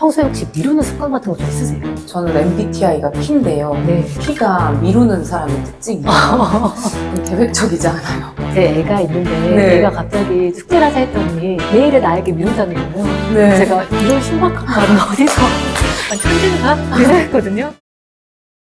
평소에 혹시 미루는 습관 같은 거 좀 있으세요? 저는 MBTI가 P인데요. 네. P가 미루는 사람의 특징이에요. 계획적이지 않아요. 제 애가 있는데 네. 애가 갑자기 숙제를 하자 했더니 내일을 나에게 미룬다는 거예요. 네. 제가 이런 신박한 말은 어디서 천재인가? 이랬거든요.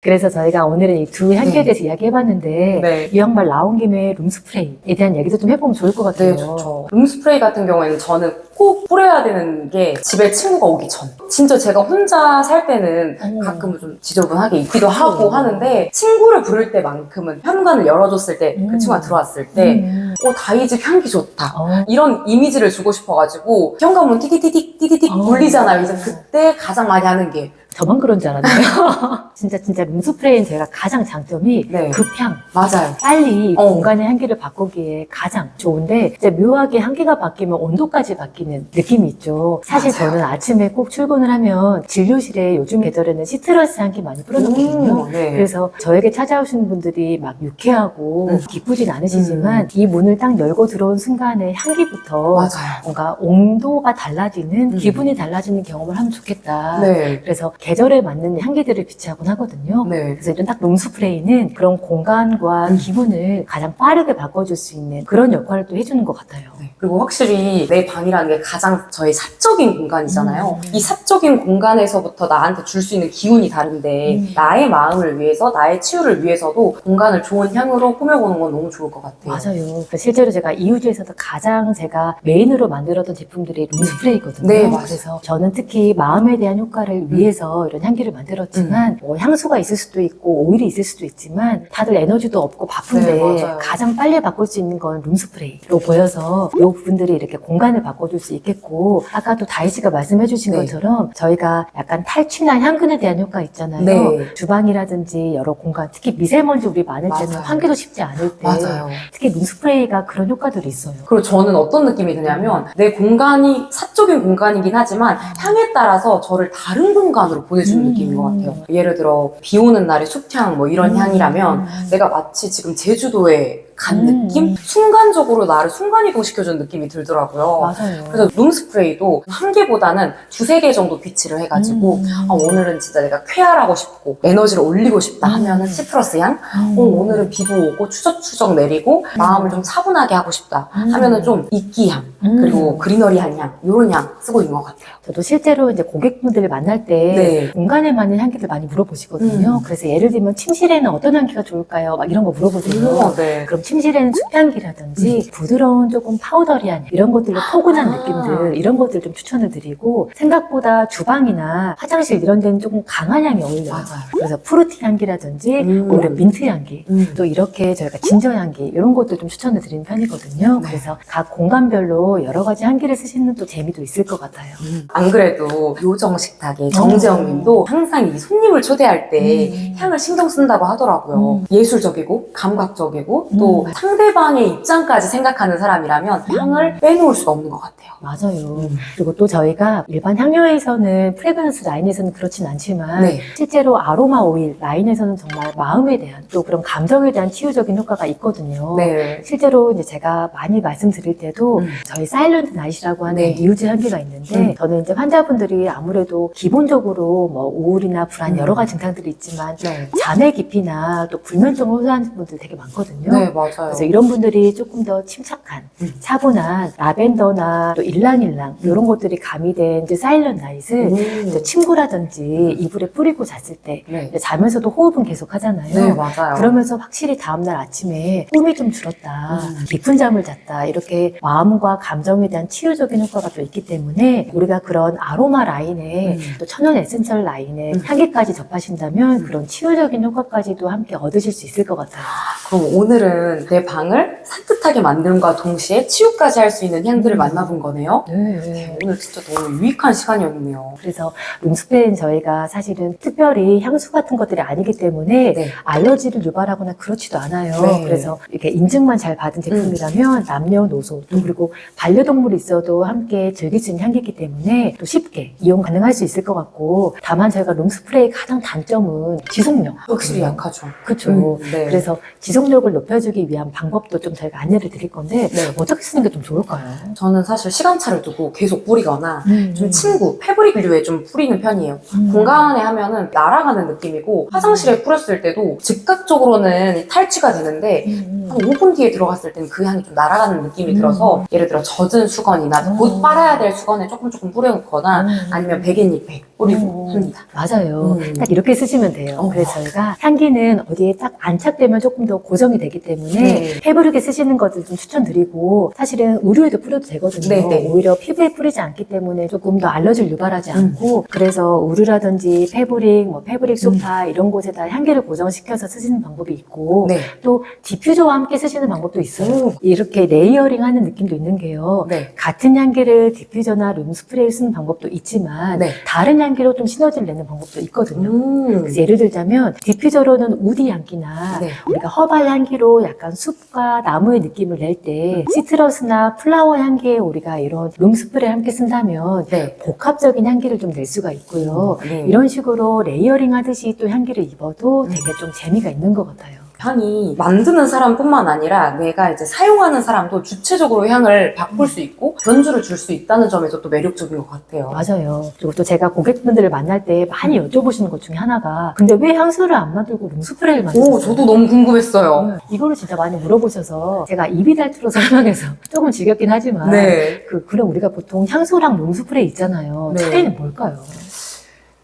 그래서 저희가 오늘은 이 두 향기에 대해서 이야기해봤는데 네. 이 양말 나온 김에 룸스프레이에 대한 얘기도 좀 해보면 좋을 것 같아요. 네, 좋죠. 룸스프레이 같은 경우에는 저는 꼭 뿌려야 되는 게 집에 친구가 오기 전. 진짜 제가 혼자 살 때는 가끔은 좀 지저분하게 입기도 하고 하는데 친구를 부를 때만큼은 현관을 열어줬을 때 그 친구가 들어왔을 때 다이 집 향기 좋다. 이런 이미지를 주고 싶어가지고 현관문 띠디디딕 울리잖아요. 이제 그때 가장 많이 하는 게 저만 그런 줄 알았네요. 진짜 룸스프레이는 제가 가장 장점이 네. 급향. 맞아요. 빨리 공간의 향기를 바꾸기에 가장 좋은데 이제 묘하게 향기가 바뀌면 온도까지 바뀌는 느낌이 있죠. 사실 맞아요. 저는 아침에 꼭 출근을 하면 진료실에 요즘 계절에는 시트러스 향기 많이 뿌려놓거든요. 네. 그래서 저에게 찾아오시는 분들이 막 유쾌하고 기쁘진 않으시지만 이 문을 딱 열고 들어온 순간에 향기부터 맞아요. 뭔가 온도가 달라지는 기분이 달라지는 경험을 하면 좋겠다. 네. 그래서 계절에 맞는 향기들을 비치하곤 하거든요. 네. 그래서 이런 딱 룸스프레이는 그런 공간과 기분을 가장 빠르게 바꿔줄 수 있는 그런 역할을 또 해주는 것 같아요. 네. 그리고 확실히 내 방이라는 게 가장 저의 사적인 공간이잖아요. 이 사적인 공간에서부터 나한테 줄 수 있는 기운이 다른데 나의 마음을 위해서, 나의 치유를 위해서도 공간을 좋은 향으로 꾸며보는 건 너무 좋을 것 같아요. 맞아요. 실제로 제가 이우주에서도 가장 제가 메인으로 만들었던 제품들이 룸스프레이거든요. 네, 맞아요. 그래서 저는 특히 마음에 대한 효과를 위해서 이런 향기를 만들었지만 뭐 향수가 있을 수도 있고 오일이 있을 수도 있지만 다들 에너지도 없고 바쁜데 네, 맞아요. 가장 빨리 바꿀 수 있는 건 룸스프레이로 보여서 이 부분들이 이렇게 공간을 바꿔줄 수 있겠고 아까 또 다희 씨가 말씀해 주신 네. 것처럼 저희가 약간 탈취나 향균에 대한 효과 있잖아요. 네. 주방이라든지 여러 공간 특히 미세먼지 우리 많을 때는 맞아요. 환기도 쉽지 않을 때 맞아요. 특히 룸스프레이가 그런 효과들이 있어요. 그리고 저는 어떤 느낌이 드냐면 내 공간이 사적인 공간이긴 하지만 향에 따라서 저를 다른 공간으로 보내주는 느낌인 것 같아요. 예를 들어 비 오는 날에 숲향 뭐 이런 향이라면 내가 마치 지금 제주도에 간 느낌? 순간적으로 나를 순간이동시켜주는 느낌이 들더라고요. 맞아요. 그래서 룸스프레이도 한 개보다는 두세 개 정도 비치를 해가지고 오늘은 진짜 내가 쾌활하고 싶고 에너지를 올리고 싶다 하면은 시트러스 향 오늘은 비도 오고 추적추적 내리고 마음을 좀 차분하게 하고 싶다 하면은 좀 이끼향 그리고 그리너리한 향 이런 향 쓰고 있는 것 같아요. 저도 실제로 이제 고객분들을 만날 때 네. 공간에 맞는 향기를 많이 물어보시거든요. 그래서 예를 들면 침실에는 어떤 향기가 좋을까요? 막 이런 거 물어보세요. 네. 그럼 침실에는 숲향기라든지 부드러운 조금 파우더리한 이런 것들로 포근한 느낌들 이런 것들 좀 추천을 드리고 생각보다 주방이나 화장실 이런 데는 조금 강한 향이 어울려요. 맞아요. 그래서 프루티 향기라든지 오히려 민트 향기 또 이렇게 저희가 진저 향기 이런 것도 좀 추천을 드리는 편이거든요. 네. 그래서 각 공간별로 여러 가지 향기를 쓰시는 또 재미도 있을 것 같아요. 안 그래도 요정식탁의 정재영 님도 항상 이 손님을 초대할 때 향을 신경 쓴다고 하더라고요. 예술적이고 감각적이고 또 상대방의 입장까지 생각하는 사람이라면 향을 빼놓을 수가 없는 것 같아요. 맞아요. 그리고 또 저희가 일반 향료에서는 프레그런스 라인에서는 그렇진 않지만 네. 실제로 아로마 오일 라인에서는 정말 마음에 대한 또 그런 감정에 대한 치유적인 효과가 있거든요. 네. 실제로 이제 제가 많이 말씀드릴 때도 저희 사일런트 나이시라고 하는 네. 이우즈 향기가 있는데 저는 이제 환자분들이 아무래도 기본적으로 뭐 우울이나 불안 여러 가지 증상들이 있지만 네. 잠의 깊이나 또 불면증을 호소하는 분들 되게 많거든요. 네, 맞아요. 그래서 이런 분들이 조금 더 침착한, 차분한 라벤더나 또 일랑일랑 이런 것들이 가미된 이제 사일런트 나잇을 이제 침구라든지 이불에 뿌리고 잤을 때 네. 이제 자면서도 호흡은 계속 하잖아요. 네, 맞아요. 그러면서 확실히 다음날 아침에 꿈이 좀 줄었다, 깊은 잠을 잤다 이렇게 마음과 감정에 대한 치유적인 효과가 또 있기 때문에 우리가 그런 아로마 라인에 또 천연 에센셜 라인에 향기까지 접하신다면 그런 치유적인 효과까지도 함께 얻으실 수 있을 것 같아요. 그럼 오늘은 내 방을 산뜻하게 만듦과 동시에 치유까지 할 수 있는 향들을 만나본 거네요. 네. 오늘 진짜 너무 유익한 시간이었네요. 그래서 룸스프레이는 저희가 사실은 특별히 향수 같은 것들이 아니기 때문에 네. 알러지를 유발하거나 그렇지도 않아요. 네. 그래서 이렇게 인증만 잘 받은 제품이라면 남녀노소 또 그리고 반려동물이 있어도 함께 즐길 수 있는 향기이기 때문에 또 쉽게 이용 가능할 수 있을 것 같고 다만 저희가 룸스프레이의 가장 단점은 지속력. 확실히 약하죠. 그렇죠. 네. 그래서 지속력을 높여주기 위한 방법도 좀 저희가 안내를 드릴 건데 네. 어떻게 쓰는 게 좀 좋을까요? 저는 사실 시간차를 두고 계속 뿌리거나 좀 음. 침구, 패브릭류에 좀 뿌리는 편이에요. 공간에 하면은 날아가는 느낌이고 화장실에 뿌렸을 때도 즉각적으로는 탈취가 되는데 한 5분 뒤에 들어갔을 때는 그 향이 좀 날아가는 느낌이 들어서 예를 들어 젖은 수건이나 곧 빨아야 될 수건에 조금 뿌려놓거나 아니면 베갯잎에 뿌리고 합니다. 맞아요. 딱 이렇게 쓰시면 돼요. 그래서 저희가 향기는 어디에 딱 안착되면 조금 더 고정이 되기 때문에 네. 패브릭에 쓰시는 것들 좀 추천드리고 사실은 의류에도 뿌려도 되거든요. 네네. 오히려 피부에 뿌리지 않기 때문에 조금 더 알러지를 유발하지 않고 그래서 의류라든지 패브릭, 뭐 패브릭 소파 이런 곳에다 향기를 고정시켜서 쓰시는 방법이 있고 네. 또 디퓨저와 함께 쓰시는 방법도 있어요. 이렇게 레이어링하는 느낌도 있는 게요. 네. 같은 향기를 디퓨저나 룸스프레이에 쓰는 방법도 있지만 네. 다른 향기로 좀 시너지를 내는 방법도 있거든요. 음. 그래서 예를 들자면 디퓨저로는 우디 향기나 네. 우리가 허발 향기로 약간 숲과 나무의 느낌을 낼 때 시트러스나 플라워 향기에 우리가 이런 룸스프레이를 함께 쓴다면 네. 복합적인 향기를 좀 낼 수가 있고요. 네. 이런 식으로 레이어링 하듯이 또 향기를 입어도 되게 좀 재미가 있는 것 같아요. 향이 만드는 사람뿐만 아니라 내가 이제 사용하는 사람도 주체적으로 향을 바꿀 수 있고 변주를 줄 수 있다는 점에서 또 매력적인 것 같아요. 맞아요. 그리고 또 제가 고객분들을 만날 때 많이 여쭤보시는 것 중에 하나가 근데 왜 향수를 안 만들고 룸스프레이를 만드세요? 오, 저도 너무 궁금했어요. 이거를 진짜 많이 물어보셔서 제가 입이 닳도록 설명해서 조금 지겹긴 하지만 네. 그럼 우리가 보통 향수랑 룸스프레이 있잖아요. 네. 차이는 뭘까요?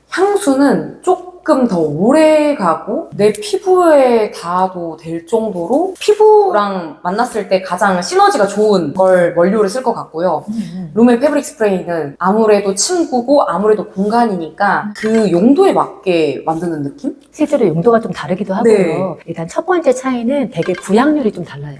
향수는 조금 더 오래 가고 내 피부에 닿아도 될 정도로 피부랑 만났을 때 가장 시너지가 좋은 걸 원료를 쓸 것 같고요. 룸의 패브릭 스프레이는 아무래도 침구고 아무래도 공간이니까 그 용도에 맞게 만드는 느낌? 실제로 용도가 좀 다르기도 하고요. 네. 일단 첫 번째 차이는 되게 부향률이 좀 달라요.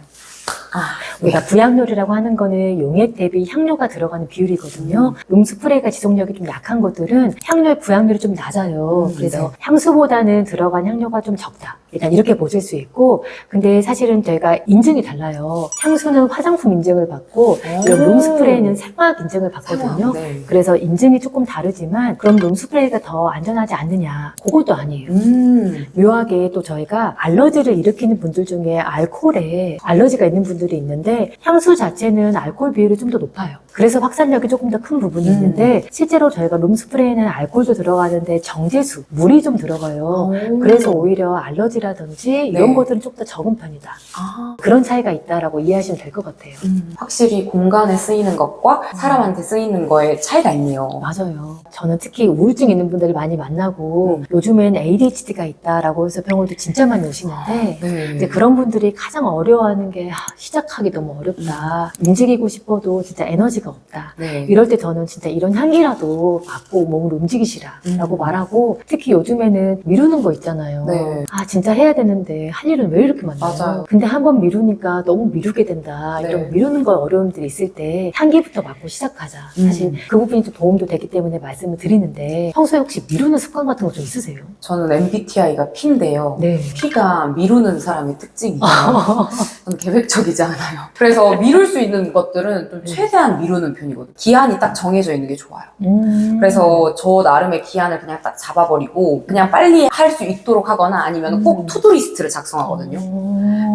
아, 우리가 부향률이라고 하는 거는 용액 대비 향료가 들어가는 비율이거든요. 룸스프레이가 지속력이 좀 약한 것들은 향료의 부향률이 좀 낮아요. 그래서 네. 향수보다는 들어간 향료가 좀 적다. 일단 이렇게 보실 수 있고, 근데 사실은 저희가 인증이 달라요. 향수는 화장품 인증을 받고, 이런 룸스프레이는 생화학 인증을 받거든요. 네. 그래서 인증이 조금 다르지만, 그럼 룸스프레이가 더 안전하지 않느냐? 그것도 아니에요. 묘하게 또 저희가 알러지를 일으키는 분들 중에 알코올에 알러지가 있는 분들이 있는데 향수 자체는 알코올 비율이 좀 더 높아요. 그래서 확산력이 조금 더 큰 부분이 있는데 실제로 저희가 룸스프레이는 알코올도 들어가는데 정제수, 물이 좀 들어가요. 그래서 오히려 알러지라든지 이런 네. 것들은 좀 더 적은 편이다. 아, 그런 차이가 있다라고 이해하시면 될 것 같아요. 확실히 공간에 쓰이는 것과 사람한테 쓰이는 거에 차이가 있네요. 맞아요. 저는 특히 우울증 있는 분들을 많이 만나고 요즘엔 ADHD가 있다라고 해서 병원도 진짜 많이 오시는데 네. 이제 그런 분들이 가장 어려워하는 게 시작하기 너무 어렵다. 움직이고 싶어도 진짜 에너지가 없다. 네. 이럴 때 저는 진짜 이런 향기라도 맡고 몸을 움직이시라라고 말하고 특히 요즘에는 미루는 거 있잖아요. 네. 아 진짜 해야 되는데 할 일은 왜 이렇게 많나요? 맞아요. 근데 한번 미루니까 너무 미루게 된다. 네. 이런 미루는 거 어려움들이 있을 때 향기부터 맡고 시작하자. 사실 그 부분이 좀 도움도 되기 때문에 말씀을 드리는데 평소에 혹시 미루는 습관 같은 거 좀 있으세요? 저는 MBTI가 P인데요. 네. P가 미루는 사람의 특징이에요. 저는 계획적이지 않아요. 그래서 미룰 수 있는 것들은 좀 최대한 미루는 편이거든요. 기한이 딱 정해져 있는 게 좋아요. 그래서 저 나름의 기한을 그냥 딱 잡아버리고 그냥 빨리 할 수 있도록 하거나 아니면 꼭 투두리스트를 작성하거든요.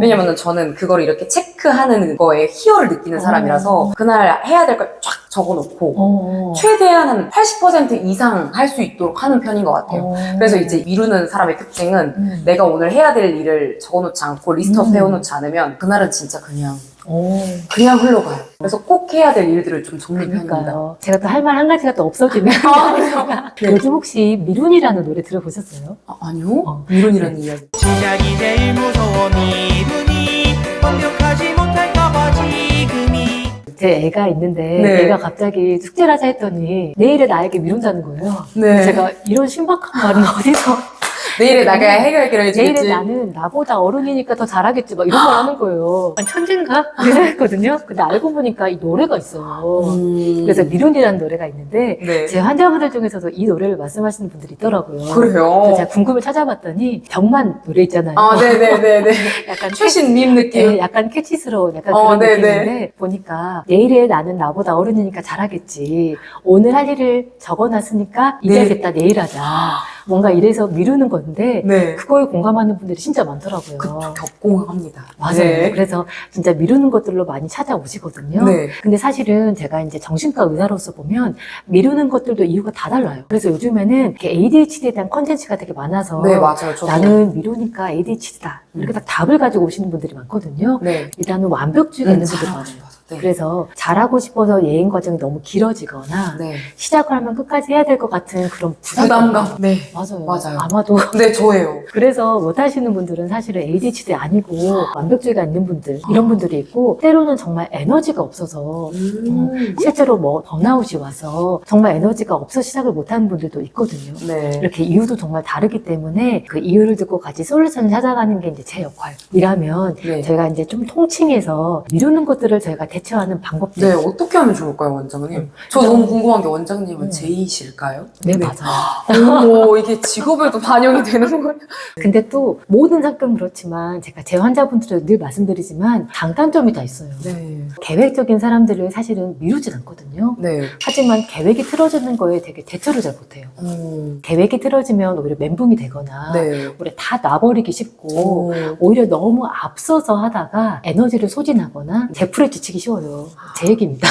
왜냐면은 저는 그걸 이렇게 체크하는 거에 희열을 느끼는 사람이라서 그날 해야 될 걸 쫙 적어놓고 최대한 한 80% 이상 할 수 있도록 하는 편인 것 같아요. 그래서 이제 미루는 사람의 특징은 내가 오늘 해야 될 일을 적어놓지 않고 리스트업 해놓지 않으면 그날은 진짜 그냥 흘러가요. 그래서 꼭 해야 될 일들을 좀 정리를 합니다. 그러니까요. 제가 또 할 말 한 가지가 또 없어지네요. 네. 요즘 혹시 미룬이라는 노래 들어보셨어요? 아니요? 미룬이라는 이야기. 시작이 제일 무서워 미룬이 완벽하지 못할까봐 지금이 제 애가 있는데 네. 애가 갑자기 숙제를 하자 했더니 내일에 나에게 미룬다는 거예요. 네. 제가 이런 신박한 말은 어디서 내일에 나가 해결을 해주겠지. 내일에 나는 나보다 어른이니까 더 잘하겠지 막 이런 말 하는 거예요. 아니, 천재인가? 그랬거든요. 근데 알고 보니까 이 노래가 있어요. 그래서 미룬이라는 노래가 있는데 네. 제 환자분들 중에서도 이 노래를 말씀하시는 분들이 있더라고요. 그래요? 그래서 제가 궁금해 찾아봤더니 병만 노래 있잖아요. 아, 네네네네. 약간 최신 밈 느낌. 네, 약간 캐치스러운 약간 그런 네네. 느낌인데 보니까 내일에 나는 나보다 어른이니까 잘하겠지. 오늘 할 일을 적어놨으니까 이제 네. 됐다 내일 하자. 뭔가 이래서 미루는 건데 네. 그거에 공감하는 분들이 진짜 많더라고요. 격공합니다. 맞아요. 네. 그래서 진짜 미루는 것들로 많이 찾아오시거든요. 네. 근데 사실은 제가 이제 정신과 의사로서 보면 미루는 것들도 이유가 다 달라요. 그래서 요즘에는 이렇게 ADHD에 대한 컨텐츠가 되게 많아서 네, 맞아요. 저도. 나는 미루니까 ADHD다. 이렇게 딱 답을 가지고 오시는 분들이 많거든요. 네. 일단은 완벽주의가 있는 분들 잘하고 많아요. 싶어서. 네. 그래서 잘하고 싶어서 예행 과정이 너무 길어지거나 네. 시작을 하면 끝까지 해야 될 것 같은 그런 부담감. 네. 맞아요. 맞아요. 아마도 네, 저예요. 그래서 못하시는 분들은 사실은 ADHD 아니고 완벽주의가 있는 분들 이런 분들이 있고 때로는 정말 에너지가 없어서 실제로 뭐 번아웃이 와서 정말 에너지가 없어 시작을 못하는 분들도 있거든요. 네. 이렇게 이유도 정말 다르기 때문에 그 이유를 듣고 같이 솔루션을 찾아가는 게 이제 제 역할이라면 네. 저희가 이제 좀 통칭해서 미루는 것들을 저희가 대처하는 방법들. 네, 어떻게 하면 좋을까요, 원장님? 저 너무 궁금한 게 원장님은 제이실까요? 네, 맞아요. 어머, 이게 직업에도 반영이 되는 거예요? 근데 또 모든 상병 그렇지만 제가 제 환자분들도 늘 말씀드리지만 장단점이 다 있어요. 네. 계획적인 사람들을 사실은 미루진 않거든요. 네. 하지만 계획이 틀어지는 거에 되게 대처를 잘 못해요. 계획이 틀어지면 오히려 멘붕이 되거나 네. 오히려 다 놔버리기 쉽고 오. 오히려 너무 앞서서 하다가 에너지를 소진하거나 제풀에 지치기 쉬워요. 제 얘기입니다.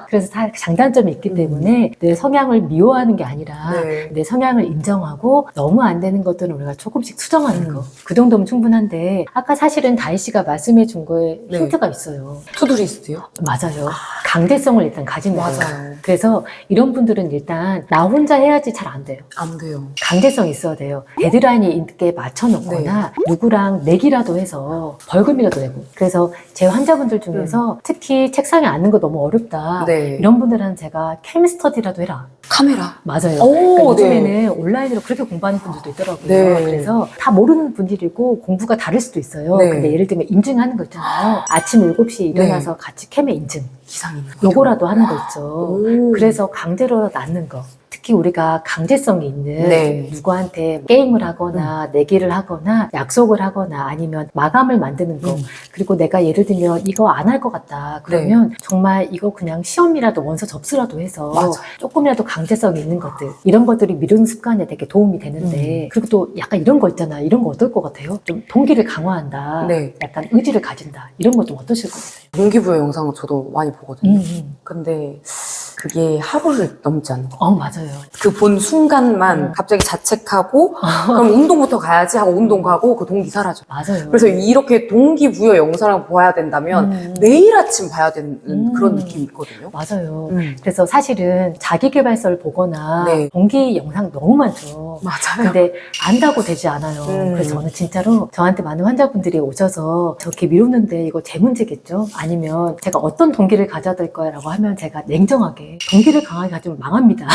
그래서 다 장단점이 있기 때문에 내 성향을 미워하는 게 아니라 네. 내 성향을 인정하고 너무 안 되는 것들은 우리가 조금씩 수정하는 거. 그 정도면 충분한데 아까 사실은 다희 씨가 말씀해 준 거에 네. 힌트가 있어요. 투두리스트요? 맞아요. 강제성을 일단 가지는 거예요. 맞아요. 그래서 이런 분들은 일단 나 혼자 해야지 잘 안 돼요. 안 돼요. 강제성이 있어야 돼요. 데드라인이 있게 맞춰놓거나 누구랑 내기라도 해서 벌금이라도 내고. 그래서 제 환자분들 중에서 특히 책상에 앉는 거 너무 어렵다. 네. 이런 분들은 제가 케미스터디라도 해라. 카메라. 맞아요. 오, 그러니까 네. 요즘에는 온라인으로 그렇게 공부하는 분들도 있더라고요. 네. 그래서 다 모르는 분들이고 공부가 다를 수도 있어요. 네. 근데 예를 들면 인증하는 거 있잖아요. 아침 7시에 일어나서 같이 캠에 인증. 기상인. 요거라도 하는 거 있죠. 오. 그래서 강제로 낳는 거. 특히 우리가 강제성이 있는 네. 누구한테 게임을 하거나 내기를 하거나 약속을 하거나 아니면 마감을 만드는 거. 그리고 내가 예를 들면 이거 안 할 것 같다. 그러면 정말 이거 그냥 시험이라도 원서 접수라도 해서 맞아. 조금이라도 강제성이 있는 것들. 이런 것들이 미루는 습관에 되게 도움이 되는데 그리고 또 약간 이런 거 있잖아요. 이런 거 어떨 것 같아요? 좀 동기를 강화한다. 네. 약간 의지를 가진다. 이런 거 좀 어떠실 것 같아요? 동기부여 영상을 저도 많이 보거든요. 근데 그게 하루를 넘지 않는 거. 맞아요. 그 본 순간만 갑자기 자책하고 그럼 운동부터 가야지 하고 운동 가고 그 동기 사라져. 맞아요. 그래서 이렇게 동기부여 영상을 봐야 된다면 매일 아침 봐야 되는 그런 느낌이 있거든요. 맞아요. 그래서 사실은 자기계발서를 보거나 네. 동기 영상 너무 많죠. 맞아요. 근데 안다고 되지 않아요. 그래서 저는 진짜로 저한테 많은 환자분들이 오셔서 저렇게 미루는데 이거 제 문제겠죠? 아니면 제가 어떤 동기를 가져야 될 거야 라고 하면 제가 냉정하게 동기를 강하게 가지면 망합니다.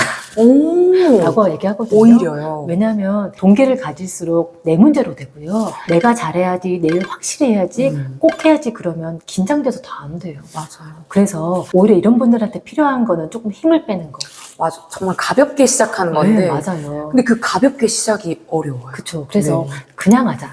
라고 얘기하거든요. 오히려요. 왜냐하면 동기를 가질수록 내 문제로 되고요. 내가 잘해야지, 내일 확실히 해야지, 꼭 해야지 그러면 긴장돼서 다 안 돼요. 맞아요. 그래서 오히려 이런 분들한테 필요한 거는 조금 힘을 빼는 거. 맞아. 정말 가볍게 시작하는 건데. 네, 맞아요. 근데 그 가볍게 시작이 어려워요. 그쵸. 그래서 네. 그냥 하자.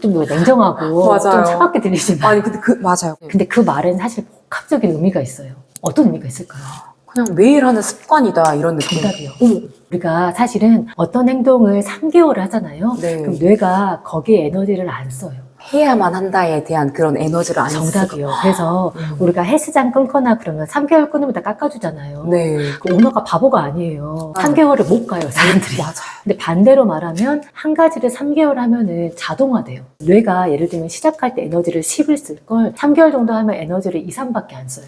좀 냉정하고 맞아요. 좀 차갑게 들리지만. 아니, 근데 맞아요. 근데 그 말은 사실 복합적인 의미가 있어요. 어떤 의미가 있을까요? 그냥 매일 하는 습관이다, 이런 느낌. 정답이요. 어머. 우리가 사실은 어떤 행동을 3개월을 하잖아요. 네. 그럼 뇌가 거기에 에너지를 안 써요. 해야만 한다에 대한 그런 에너지를 안 정답이요. 그래서 우리가 헬스장 끊거나 그러면 3개월 끊으면 다 깎아주잖아요. 네. 그 오너가 바보가 아니에요. 아. 3개월을 못 가요, 사람들이. 맞아요. 근데 반대로 말하면 한 가지를 3개월 하면은 자동화돼요. 뇌가 예를 들면 시작할 때 에너지를 10을 쓸 걸 3개월 정도 하면 에너지를 2, 3밖에 안 써요.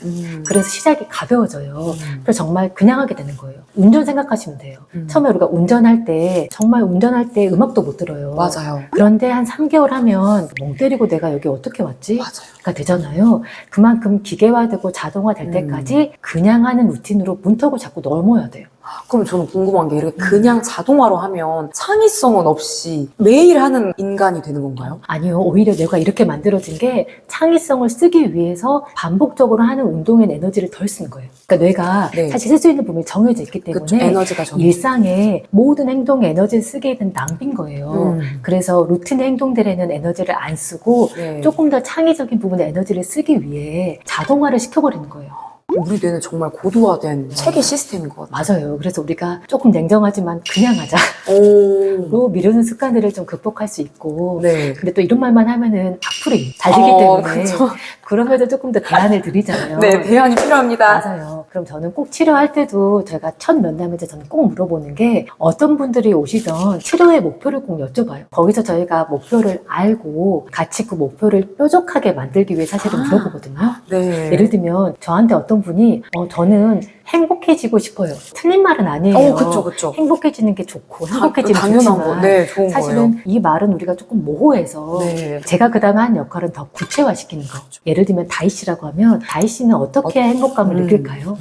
그래서 시작이 가벼워져요. 그래서 정말 그냥 하게 되는 거예요. 운전 생각하시면 돼요. 처음에 우리가 운전할 때 정말 운전할 때 음악도 못 들어요. 맞아요. 그런데 한 3개월 하면 멍 때리고 내가 여기 어떻게 왔지? 맞아요. 가 되잖아요. 그만큼 기계화되고 자동화될 때까지 그냥 하는 루틴으로 문턱을 자꾸 넘어야 돼요. 그럼 저는 궁금한 게 이렇게 그냥 자동화로 하면 창의성은 없이 매일 하는 인간이 되는 건가요? 아니요. 오히려 내가 이렇게 만들어진 게 창의성을 쓰기 위해서 반복적으로 하는 운동에 에너지를 덜 쓰는 거예요. 그러니까 뇌가 네. 사실 쓸 수 있는 부분이 정해져 있기 때문에 그쵸, 에너지가 좀. 일상에 모든 행동에 에너지를 쓰게 된 낭비인 거예요. 그래서 루틴 행동들에는 에너지를 안 쓰고 네. 조금 더 창의적인 부분에 에너지를 쓰기 위해 자동화를 시켜버리는 거예요. 우리 뇌는 정말 고도화된 체계 시스템인 것 같아요. 맞아요. 그래서 우리가 조금 냉정하지만 그냥 하자. 오. 로 미루는 습관들을 좀 극복할 수 있고. 네. 근데 또 이런 말만 하면은 악플이 달리기 때문에 그쵸. 그럼에도 조금 더 대안을 드리잖아요. 네, 대안이 필요합니다. 맞아요. 그럼 저는 꼭 치료할 때도 저희가 첫 면담에서 저는 꼭 물어보는 게 어떤 분들이 오시던 치료의 목표를 꼭 여쭤봐요. 거기서 저희가 목표를 알고 같이 그 목표를 뾰족하게 만들기 위해 사실은 물어보거든요. 네. 예를 들면 저한테 어떤 분이 저는 행복해지고 싶어요. 틀린 말은 아니에요. 그쵸. 행복해지는 게 좋고 행복해지는 당연한 좋지만 거. 네, 좋은 사실은 거예요. 이 말은 우리가 조금 모호해서 네. 제가 그 다음에 한 역할은 더 구체화시키는 거. 예를 들면 다희 씨라고 하면 다희 씨는 어떻게 행복감을 느낄까요?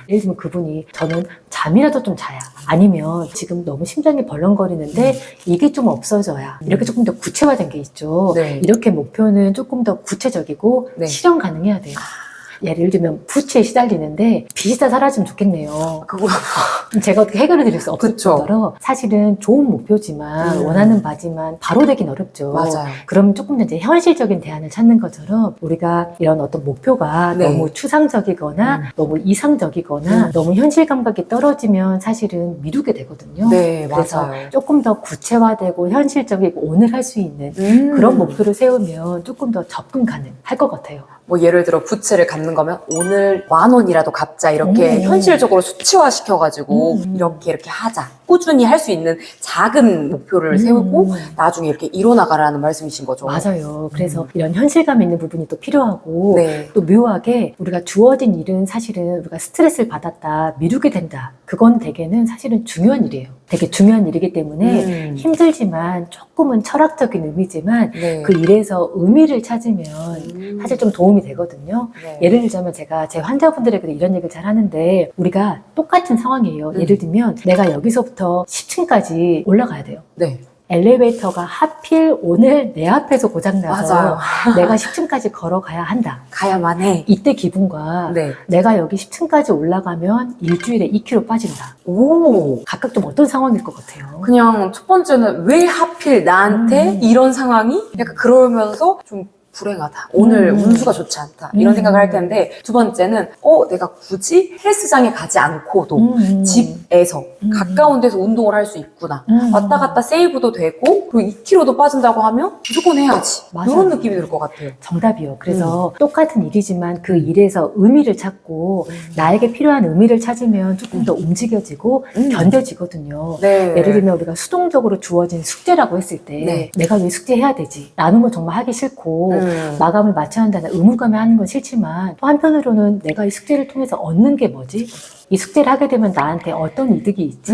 예를 들면 그분이 저는 잠이라도 좀 자야. 아니면 지금 너무 심장이 벌렁거리는데 이게 좀 없어져야. 이렇게 조금 더 구체화된 게 있죠. 네. 이렇게 목표는 조금 더 구체적이고 네. 실현 가능해야 돼요. 예를 들면 부채에 시달리는데 빚이 다 사라지면 좋겠네요. 그거. 제가 어떻게 해결해 드릴 수 없을 그쵸. 정도로 사실은 좋은 목표지만 원하는 바지만 바로 되긴 어렵죠. 맞아요. 그럼 조금 더 이제 현실적인 대안을 찾는 것처럼 우리가 이런 어떤 목표가 네. 너무 추상적이거나 너무 이상적이거나 너무 현실 감각이 떨어지면 사실은 미루게 되거든요. 네, 그래서 맞아요. 조금 더 구체화되고 현실적이고 오늘 할 수 있는 그런 목표를 세우면 조금 더 접근 가능할 것 같아요. 뭐 예를 들어 부채를 갚는 거면 오늘 10,000원이라도 갚자 이렇게 현실적으로 수치화시켜가지고 이렇게 하자. 꾸준히 할 수 있는 작은 목표를 세우고 나중에 이렇게 이뤄나가라는 말씀이신 거죠. 맞아요. 그래서 이런 현실감 있는 부분이 또 필요하고 네. 또 묘하게 우리가 주어진 일은 사실은 우리가 스트레스를 받았다, 미루게 된다. 그건 대개는 사실은 중요한 일이에요. 되게 중요한 일이기 때문에 힘들지만 조금은 철학적인 의미지만 네. 그 일에서 의미를 찾으면 사실 좀 도움이 되거든요. 네. 예를 들자면 제가 제 환자분들에게도 이런 얘기를 잘 하는데 우리가 똑같은 상황이에요. 예를 들면 내가 여기서부터 10층까지 올라가야 돼요. 네. 엘리베이터가 하필 오늘 내 앞에서 고장나서 맞아요. 내가 10층까지 걸어가야 한다. 가야만 해. 이때 기분과 네. 내가 여기 10층까지 올라가면 일주일에 2kg 빠진다. 오. 각각 좀 어떤 상황일 것 같아요? 그냥 첫 번째는 왜 하필 나한테 이런 상황이? 약간 그러면서 좀 불행하다. 오늘 운수가 좋지 않다. 이런 생각을 할 텐데 두 번째는 내가 굳이 헬스장에 가지 않고도 집에서 가까운 데서 운동을 할 수 있구나. 왔다 갔다 세이브도 되고 그리고 2kg도 빠진다고 하면 무조건 해야지. 맞아요. 이런 느낌이 들 것 같아요. 정답이요. 그래서 똑같은 일이지만 그 일에서 의미를 찾고 나에게 필요한 의미를 찾으면 조금 더 움직여지고 견뎌지거든요. 네. 예를 들면 우리가 수동적으로 주어진 숙제라고 했을 때 네. 내가 왜 숙제해야 되지? 라는 건 정말 하기 싫고 마감을 맞춰야 한다는 의무감에 하는 건 싫지만 또 한편으로는 내가 이 숙제를 통해서 얻는 게 뭐지? 이 숙제를 하게 되면 나한테 어떤 이득이 있지?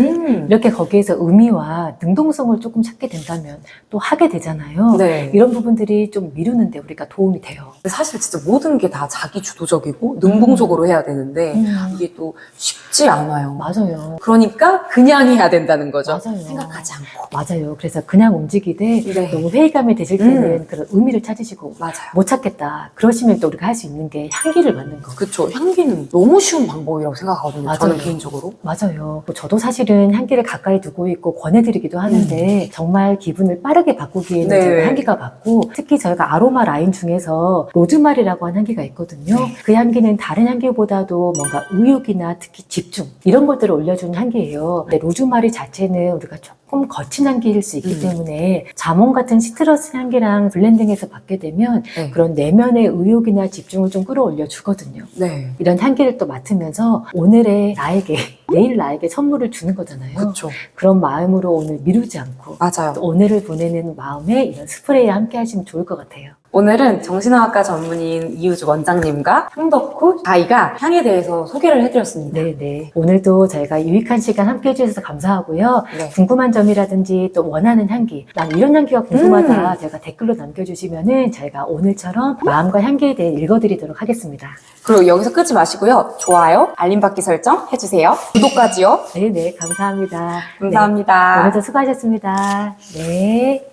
이렇게 거기에서 의미와 능동성을 조금 찾게 된다면 또 하게 되잖아요. 네. 이런 부분들이 좀 미루는데 우리가 도움이 돼요. 근데 사실 진짜 모든 게 다 자기 주도적이고 능동적으로 해야 되는데 이게 또 쉽지 않아요. 맞아요. 그러니까 그냥 해야 된다는 거죠. 맞아요. 생각하지 않고. 맞아요. 그래서 그냥 움직이되 네. 너무 회의감이 되실 때는 그런 의미를 찾으시고 맞아요. 못 찾겠다. 그러시면 또 우리가 할 수 있는 게 향기를 맡는 거. 그쵸. 향기는 너무 쉬운 방법이라고 생각하거든요. 맞아요. 저는 개인적으로. 맞아요. 저도 사실은 향기를 가까이 두고 있고 권해드리기도 하는데 정말 기분을 빠르게 바꾸기에는 네. 제가 향기가 맞고 특히 저희가 아로마 라인 중에서 로즈마리라고 하는 향기가 있거든요. 그 향기는 다른 향기보다도 뭔가 의욕이나 특히 집중 이런 것들을 올려주는 향기예요. 근데 로즈마리 자체는 우리가 조금 거친 향기일 수 있기 때문에 자몽 같은 시트러스 향기랑 블렌딩해서 받게 되면 네. 그런 내면의 의욕이나 집중을 좀 끌어올려 주거든요. 네. 이런 향기를 또 맡으면서 오늘의 나에게 내일 나에게 선물을 주는 거잖아요. 그쵸. 그런 마음으로 오늘 미루지 않고 맞아요. 또 오늘을 보내는 마음에 이런 스프레이와 함께 하시면 좋을 것 같아요. 오늘은 정신의학과 전문의인 이우주 원장님과 향덕후 다희가 향에 대해서 소개를 해드렸습니다. 네네. 오늘도 저희가 유익한 시간 함께 해주셔서 감사하고요. 네. 궁금한 점이라든지 또 원하는 향기, 난 이런 향기가 궁금하다. 제가 댓글로 남겨주시면은 저희가 오늘처럼 마음과 향기에 대해 읽어드리도록 하겠습니다. 그리고 여기서 끄지 마시고요. 좋아요, 알림받기 설정 해주세요. 구독까지요. 네네. 감사합니다. 감사합니다. 네, 오늘도 수고하셨습니다. 네.